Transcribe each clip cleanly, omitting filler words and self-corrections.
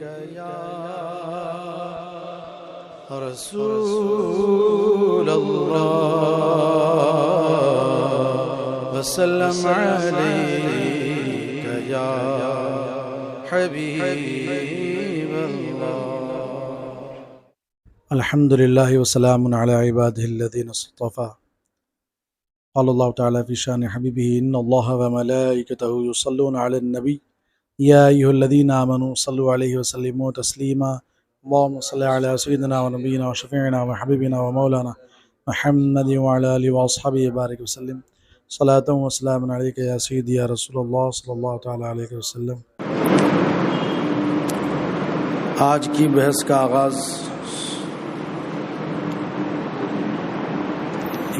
یا رسول اللہ وسلم علیک یا حبیب اللہ۔ الحمدللہ وسلام علی عبادہ الذین اصطفى۔ قال اللہ تعالی فی شان حبیبہ ان اللہ وملائکتہ یصلون علی النبی یا ایھا الذین آمنوا صلوا علیہ وسلموا تسلیما۔ اللہم صلی علی سیدنا ونبینا وشفیعنا وحبیبنا ومولانا محمد وعلی آلہ واصحابہ بارک وسلم۔ صلاۃ و سلام علیک یا سیدی یا رسول اللہ صلی اللہ تعالی علیہ وسلم۔ آج کی بحث کا آغاز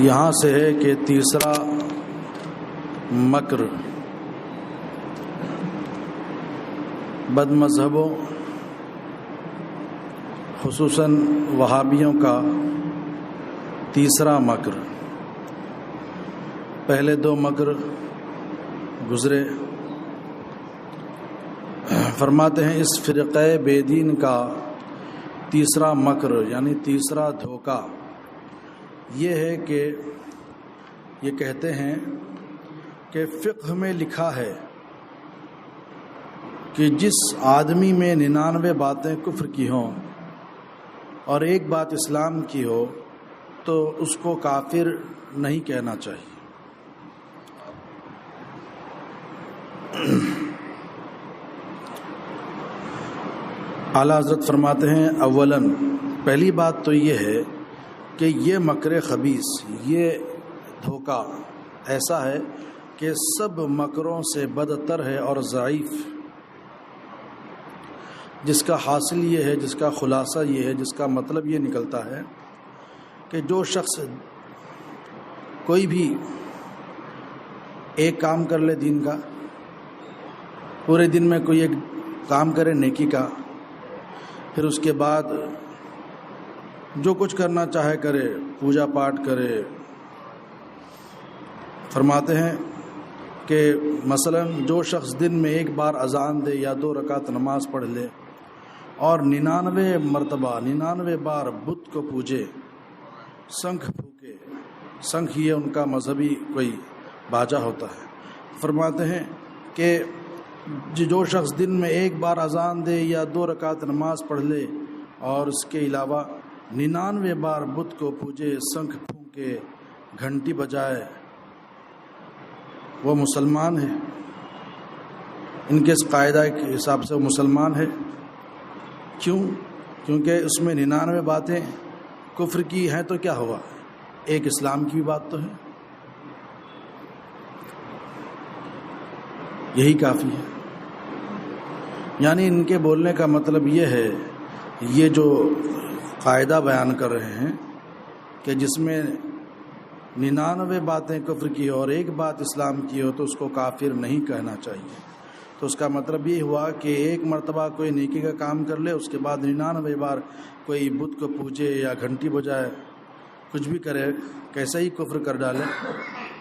یہاں سے ہے کہ تیسرا مکر بد مذہبوں خصوصاً وہابیوں کا تیسرا مکر۔ پہلے دو مکر گزرے۔ فرماتے ہیں اس فرقہ بے دین کا تیسرا مکر یعنی تیسرا دھوکہ یہ ہے کہ یہ کہتے ہیں کہ فقہ میں لکھا ہے کہ جس آدمی میں 99 باتیں کفر کی ہوں اور ایک بات اسلام کی ہو تو اس کو کافر نہیں کہنا چاہیے۔ اعلیٰ حضرت فرماتے ہیں اولاً پہلی بات تو یہ ہے کہ یہ مکر خبیث، یہ دھوکہ ایسا ہے کہ سب مکروں سے بدتر ہے اور ضعیف، جس کا حاصل یہ ہے، جس کا خلاصہ یہ ہے، جس کا مطلب یہ نکلتا ہے کہ جو شخص کوئی بھی ایک کام کر لے دین کا، پورے دن میں کوئی ایک کام کرے نیکی کا، پھر اس کے بعد جو کچھ کرنا چاہے کرے، پوجا پاٹ کرے۔ فرماتے ہیں کہ مثلا جو شخص دن میں ایک بار اذان دے یا 2 رکعت نماز پڑھ لے اور 99 مرتبہ 99 بار بت کو پوجے، شنکھ پھونکے، شنکھ یہ ان کا مذہبی کوئی باجا ہوتا ہے۔ فرماتے ہیں کہ جو شخص دن میں ایک بار اذان دے یا 2 رکعت نماز پڑھ لے اور اس کے علاوہ 99 بار بت کو پوجے، شنکھ پھونکے، گھنٹی بجائے، وہ مسلمان ہے۔ ان کے اس قاعدہ کے حساب سے وہ مسلمان ہے۔ کیوں؟ کیونکہ اس میں 99 باتیں کفر کی ہیں تو کیا ہوا، ایک اسلام کی بھی بات تو ہے، یہی کافی ہے۔ یعنی ان کے بولنے کا مطلب یہ ہے، یہ جو قاعدہ بیان کر رہے ہیں کہ جس میں 99 باتیں کفر کی ہو اور ایک بات اسلام کی ہو تو اس کو کافر نہیں کہنا چاہیے۔ تو اس کا مطلب یہ ہوا کہ ایک مرتبہ کوئی نیکی کا کام کر لے، اس کے بعد 99 بار کوئی بت کو پوجے یا گھنٹی بجائے، کچھ بھی کرے، کیسا ہی کفر کر ڈالے،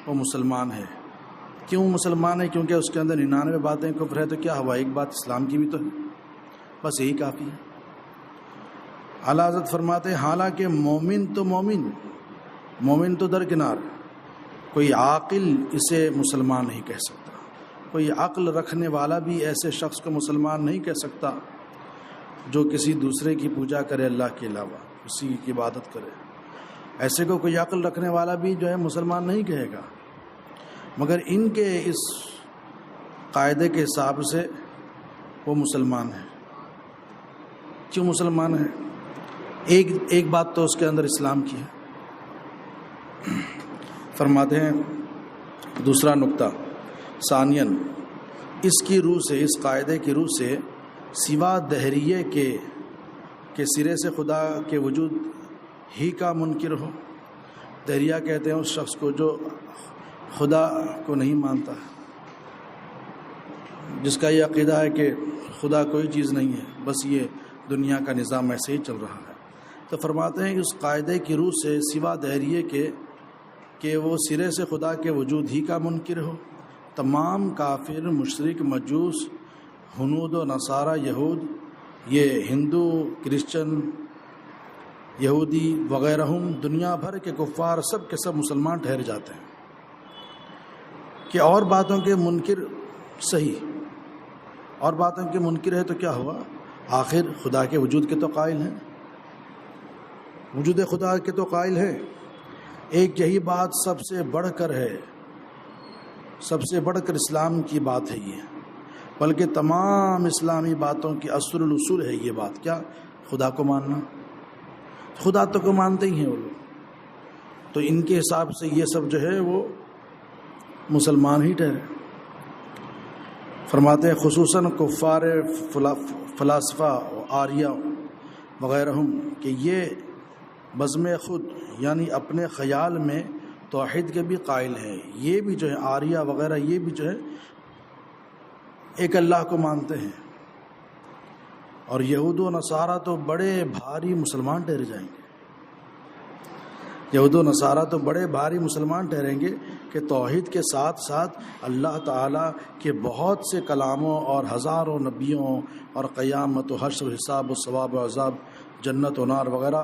وہ مسلمان ہے۔ کیوں مسلمان ہے؟ کیونکہ اس کے اندر 99 باتیں کفر ہے تو کیا ہوا، ایک بات اسلام کی بھی تو ہے، بس یہی کافی ہے۔ اعلیٰ حضرت فرماتے ہیں حالانکہ مومن تو درکنار، کوئی عاقل اسے مسلمان نہیں کہہ سکتا، کوئی عقل رکھنے والا بھی ایسے شخص کو مسلمان نہیں کہہ سکتا جو کسی دوسرے کی پوجا کرے اللہ کے علاوہ، اسی کی عبادت کرے، ایسے کو کوئی عقل رکھنے والا بھی جو ہے مسلمان نہیں کہے گا۔ مگر ان کے اس قاعدے کے حساب سے وہ مسلمان ہے۔ کیوں مسلمان ہے؟ ایک بات تو اس کے اندر اسلام کی ہے۔ فرماتے ہیں دوسرا نقطہ، ثانیاً اس کی روح سے، اس قاعدے کی روح سے سوا دہریے کے سرے سے خدا کے وجود ہی کا منکر ہو۔ دہریہ کہتے ہیں اس شخص کو جو خدا کو نہیں مانتا، جس کا یہ عقیدہ ہے کہ خدا کوئی چیز نہیں ہے، بس یہ دنیا کا نظام ایسے ہی چل رہا ہے۔ تو فرماتے ہیں کہ اس قاعدے کی روح سے سوا دہریے کہ وہ سرے سے خدا کے وجود ہی کا منکر ہو، تمام کافر، مشرک، مجوس، ہنود و نصارہ، یہود یہ ہندو، کرسچن، یہودی وغیرہ دنیا بھر کے کفار سب کے سب مسلمان ٹھہر جاتے ہیں کہ اور باتوں کے منکر صحیح، اور باتوں کے منکر ہے تو کیا ہوا؟ آخر خدا کے وجود کے تو قائل ہیں، وجود خدا کے تو قائل ہے۔ ایک یہی بات سب سے بڑھ کر ہے، سب سے بڑھ کر اسلام کی بات ہے یہ، بلکہ تمام اسلامی باتوں کی اصل الاصول ہے یہ بات، کیا؟ خدا کو ماننا۔ خدا تو کو مانتے ہی ہیں وہ لوگ، تو ان کے حساب سے یہ سب جو ہے وہ مسلمان ہی ٹھہرے۔ فرماتے ہیں خصوصاً کفار فلاسفہ و آریہ وغیرہ کہ یہ بزم خود یعنی اپنے خیال میں توحید کے بھی قائل ہیں، یہ بھی جو ہے آریہ وغیرہ یہ بھی جو ہے ایک اللہ کو مانتے ہیں، اور یہود و نصارہ تو بڑے بھاری مسلمان ٹھہر جائیں گے، یہود و نصارہ تو بڑے بھاری مسلمان ٹھہریں گے کہ توحید کے ساتھ ساتھ اللہ تعالیٰ کے بہت سے کلاموں اور ہزاروں نبیوں اور قیامت و حشر و حساب و ثواب و عذاب، جنت و نار وغیرہ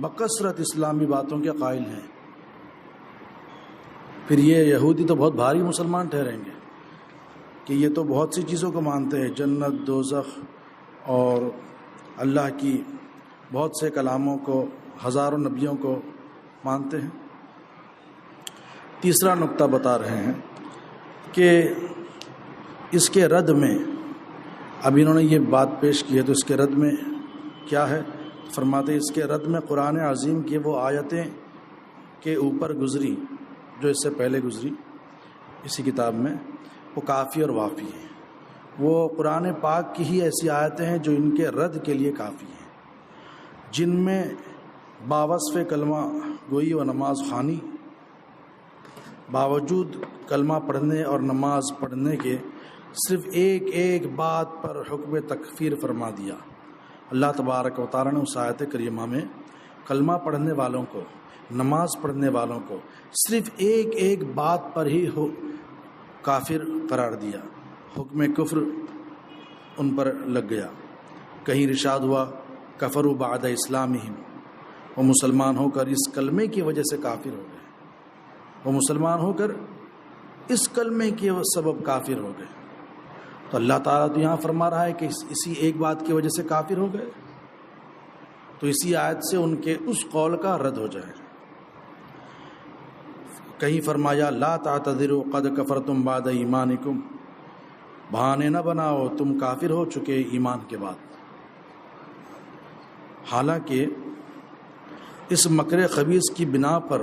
بکثرت اسلامی باتوں کے قائل ہیں۔ پھر یہ یہودی تو بہت بھاری مسلمان ٹھہریں گے کہ یہ تو بہت سی چیزوں کو مانتے ہیں، جنت، دوزخ اور اللہ کی بہت سے کلاموں کو، ہزاروں نبیوں کو مانتے ہیں۔ تیسرا نقطہ بتا رہے ہیں کہ اس کے رد میں، اب انہوں نے یہ بات پیش کی ہے تو اس کے رد میں کیا ہے؟ فرماتے اس کے رد میں قرآن عظیم کی وہ آیتیں کے اوپر گزری جو اس سے پہلے گزری اسی کتاب میں، وہ کافی اور وافی ہیں۔ وہ قرآن پاک کی ہی ایسی آیتیں ہیں جو ان کے رد کے لیے کافی ہیں، جن میں باوصف کلمہ گوئی و نماز خوانی، باوجود کلمہ پڑھنے اور نماز پڑھنے کے صرف ایک ایک بات پر حکم تکفیر فرما دیا۔ اللہ تبارک و تعالیٰ نے اس آیت کریمہ میں کلمہ پڑھنے والوں کو، نماز پڑھنے والوں کو صرف ایک ایک بات پر ہی کافر قرار دیا، حکم کفر ان پر لگ گیا۔ کہیں ارشاد ہوا کفروا بعد اسلامہم، وہ مسلمان ہو کر اس کلمے کی وجہ سے کافر ہو گئے، وہ مسلمان ہو کر اس کلمے کے سبب کافر ہو گئے۔ تو اللہ تعالیٰ تو یہاں فرما رہا ہے کہ اسی ایک بات کی وجہ سے کافر ہو گئے، تو اسی آیت سے ان کے اس قول کا رد ہو جائے۔ کہیں فرمایا لا تعتذروا قد کفرتم بعد ایمانکم، بہانے نہ بناؤ تم کافر ہو چکے ایمان کے بعد۔ حالانکہ اس مکر خبیث کی بنا پر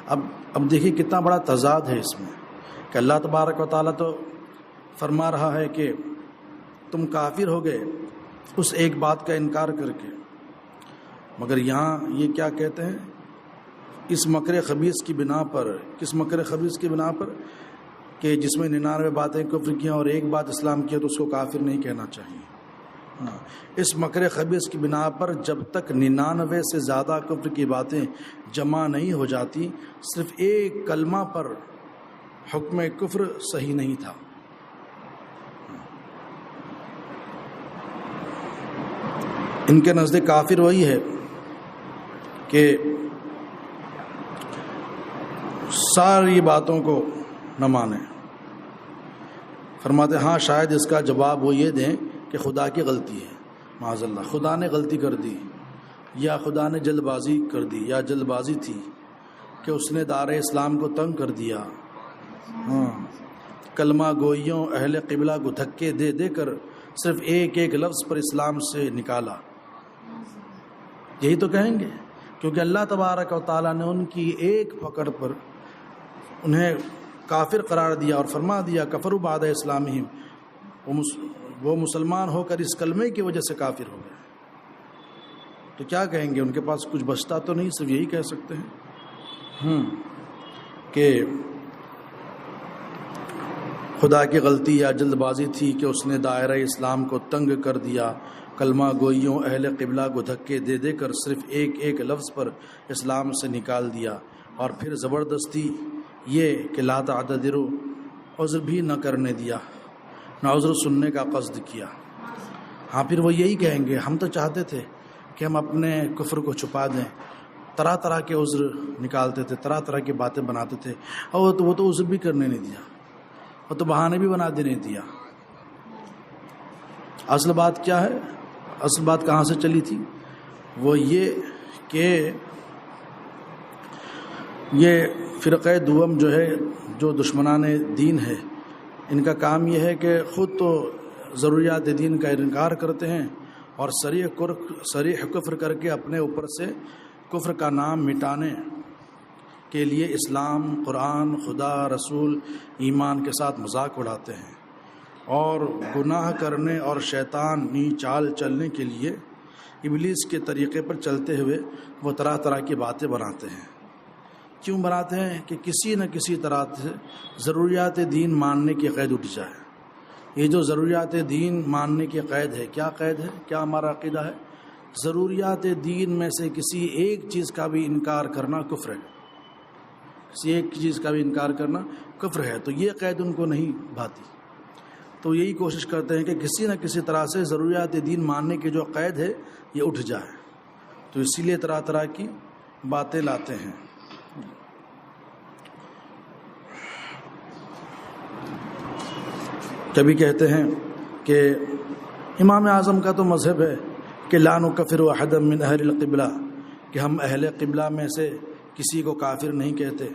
اب دیکھیے کتنا بڑا تضاد ہے اس میں کہ اللہ تبارک و تعالیٰ تو فرما رہا ہے کہ تم کافر ہو گئے اس ایک بات کا انکار کر کے، مگر یہاں یہ کیا کہتے ہیں اس مکر خبیث کی بنا پر، کس مکر خبیث کی بنا پر کہ جس میں 99 باتیں کفر کیا اور ایک بات اسلام کی ہے تو اس کو کافر نہیں کہنا چاہیے۔ اس مکر خبیث کی بنا پر جب تک 99 سے زیادہ کفر کی باتیں جمع نہیں ہو جاتی، صرف ایک کلمہ پر حکم کفر صحیح نہیں تھا۔ ان کے نزدیک کافر وہی ہے کہ ساری باتوں کو نہ مانے۔ فرماتے ہاں شاید اس کا جواب وہ یہ دیں کہ خدا کی غلطی ہے، معاذ اللہ خدا نے غلطی کر دی، یا خدا نے جلد بازی کر دی، یا جلد بازی تھی کہ اس نے دار اسلام کو تنگ کر دیا، کلمہ گوئیوں اہل قبلہ کو دھکے دے دے کر صرف ایک ایک لفظ پر اسلام سے نکالا، یہی تو کہیں گے، کیونکہ اللہ تبارک و تعالیٰ نے ان کی ایک پکڑ پر انہیں کافر قرار دیا اور فرما دیا کفروا بعد اسلامہم، وہ مسلمان ہو کر اس کلمے کی وجہ سے کافر ہو گئے۔ تو کیا کہیں گے؟ ان کے پاس کچھ بچتا تو نہیں، صرف یہی کہہ سکتے ہیں کہ خدا کی غلطی یا جلد بازی تھی کہ اس نے دائرہ اسلام کو تنگ کر دیا، کلمہ گوئیوں اہل قبلہ کو دھکے دے دے کر صرف ایک ایک لفظ پر اسلام سے نکال دیا، اور پھر زبردستی یہ کہ لا تعتذروا عذر بھی نہ کرنے دیا، نہ عذر سننے کا قصد کیا۔ ہاں پھر وہ یہی کہیں گے ہم تو چاہتے تھے کہ ہم اپنے کفر کو چھپا دیں، طرح طرح کے عذر نکالتے تھے، طرح طرح کی باتیں بناتے تھے، اور وہ تو عذر بھی کرنے نہیں دیا، وہ تو بہانے بھی بنا دینے دیا۔ اصل بات کیا ہے؟ اصل بات کہاں سے چلی تھی؟ وہ یہ کہ یہ فرقہ دوم جو ہے، جو دشمنان دین ہے، ان کا کام یہ ہے کہ خود تو ضروریات دین کا انکار کرتے ہیں اور صریح کفر کر کے اپنے اوپر سے کفر کا نام مٹانے کے لیے اسلام، قرآن، خدا، رسول، ایمان کے ساتھ مذاق اڑاتے ہیں، اور گناہ کرنے اور شیطانی چال چلنے کے لیے ابلیس کے طریقے پر چلتے ہوئے وہ طرح طرح کی باتیں بناتے ہیں۔ کیوں بناتے ہیں؟ کہ کسی نہ کسی طرح سے ضروریات دین ماننے کی قید اٹھ جائے۔ یہ جو ضروریات دین ماننے کی قید ہے، کیا قید ہے؟ کیا ہمارا عقیدہ ہے؟ ضروریات دین میں سے کسی ایک چیز کا بھی انکار کرنا کفر ہے، کسی ایک چیز کا بھی انکار کرنا کفر ہے۔ تو یہ قید ان کو نہیں بھاتی، تو یہی کوشش کرتے ہیں کہ کسی نہ کسی طرح سے ضروریات دین ماننے کی جو قید ہے یہ اٹھ جائے، تو اسی لیے طرح طرح کی باتیں لاتے ہیں۔ کبھی کہتے ہیں کہ امام اعظم کا تو مذہب ہے کہ لا نکفر احدا من اہل القبلہ، کہ ہم اہل قبلہ میں سے کسی کو کافر نہیں کہتے،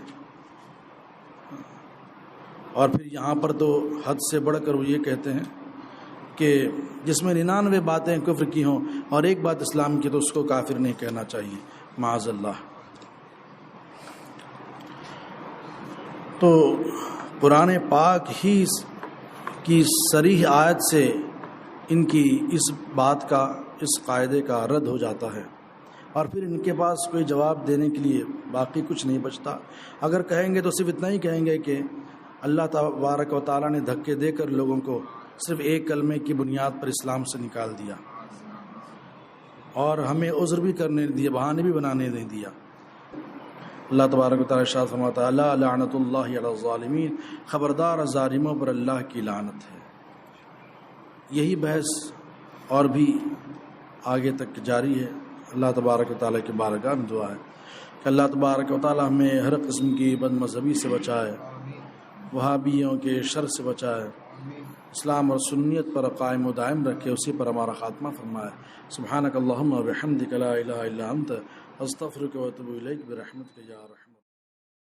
اور پھر یہاں پر تو حد سے بڑھ کر وہ یہ کہتے ہیں کہ جس میں 99 باتیں کفر کی ہوں اور ایک بات اسلام کی تو اس کو کافر نہیں کہنا چاہیے، معاذ اللہ۔ تو قرآن پاک ہی کی صریح آیت سے ان کی اس بات کا، اس قاعدے کا رد ہو جاتا ہے، اور پھر ان کے پاس کوئی جواب دینے کے لیے باقی کچھ نہیں بچتا۔ اگر کہیں گے تو صرف اتنا ہی کہیں گے کہ اللہ تبارک و تعالیٰ نے دھکے دے کر لوگوں کو صرف ایک کلمے کی بنیاد پر اسلام سے نکال دیا، اور ہمیں عذر بھی کرنے نہیں دیا، بہانے بھی بنانے نہیں دیا۔ اللہ تبارک و تعالیٰ ارشاد فرماتا ہے الا لعنت اللہ علی الظالمین، خبردار ظالموں پر اللہ کی لعنت ہے۔ یہی بحث اور بھی آگے تک جاری ہے۔ اللہ تبارک و تعالیٰ کی بارگاہ میں دعا ہے کہ اللہ تبارک و تعالیٰ ہمیں ہر قسم کی بد مذہبی سے بچائے، وہابیوں کے شر سے بچائے، اسلام اور سنیت پر قائم و دائم رکھے، اسی پر ہمارا خاتمہ فرمائے۔ سبحانک اللہم و بحمدک لا الہ الا انت استغفرک و اتوب الیک برحمتک یا رحمت۔